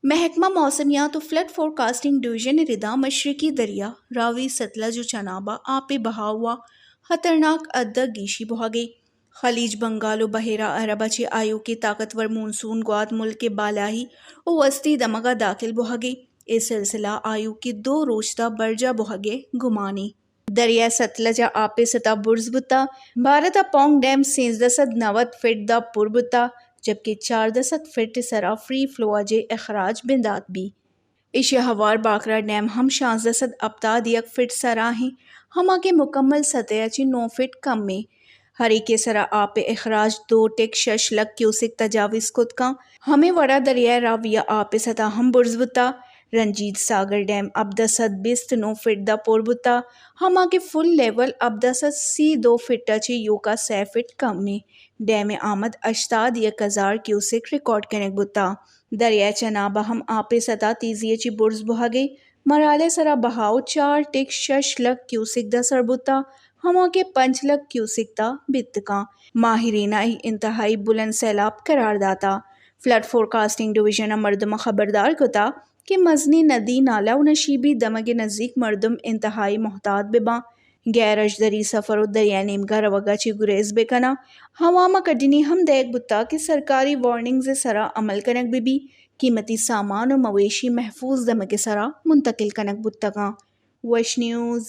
محکمہ موسمیات و فلڈ فورکاسٹنگ ڈویژن نے ردا مشرقی دریا راوی ستلج و چنابہ آب بہاؤ و خطرناک ادہ گیشی بہاگے خلیج بنگال و بحیرہ عربہ چے آیو کے طاقتور مونسون گوات ملک کے بالائی و وسطی دمگا داخل بہاگے اے سلسلہ آیو کے 2 روز برجا بہاگے گمانی دریا ستلجہ آپ سطح برز بتا 12 پونگ ڈیم 1390 فٹ دا پر بتا جبکہ 4 فٹ سرا فری فلو اجے اخراج بندات بھی اشیا ہوار باکرا ڈیم ہم 16 ابتاد 1 فٹ سرا ہیں ہما کے مکمل سطح اچی 9 فٹ کم میں ہری کے سرا آپ اخراج 2.6 لک کیوسک تجاوز کت کا ہمیں وڑا دریائے راویہ آپ سطح ہم برز بتا رنجیت ساگر ڈیم اب 9 فٹ دا پر بتا ہما کے فل لیول اب 2 فٹ اچی یوکا 6 فٹ کم میں ڈیم آمد 80,000 کیوسک ریکارڈ کنک بتا دریائے چنابہ ہم آپ سطح تیزی اچی برز بہاگے مرالے سرا بہاؤ 4.6 لک کیوسک دا سر بتا ہما کے 5 لک کیوسک دا بت کا ماہرین ای انتہائی بلند سیلاب قرار داتا فلڈ فورکاسٹنگ ڈویژن مردم خبردار کتا کہ مزنی ندی نالہ و نشیبی دمگ نزدیک مردم انتہائی محتاط بباں غیر اجدری سفر و دریا نیمگا روگا چی گریز بکنا ہواما کڈنی ہم دیکھ بتا کہ سرکاری وارننگز سرا عمل کنک بھی قیمتی سامان و مویشی محفوظ دمگ سرا منتقل کنک بتا گا وش نیوز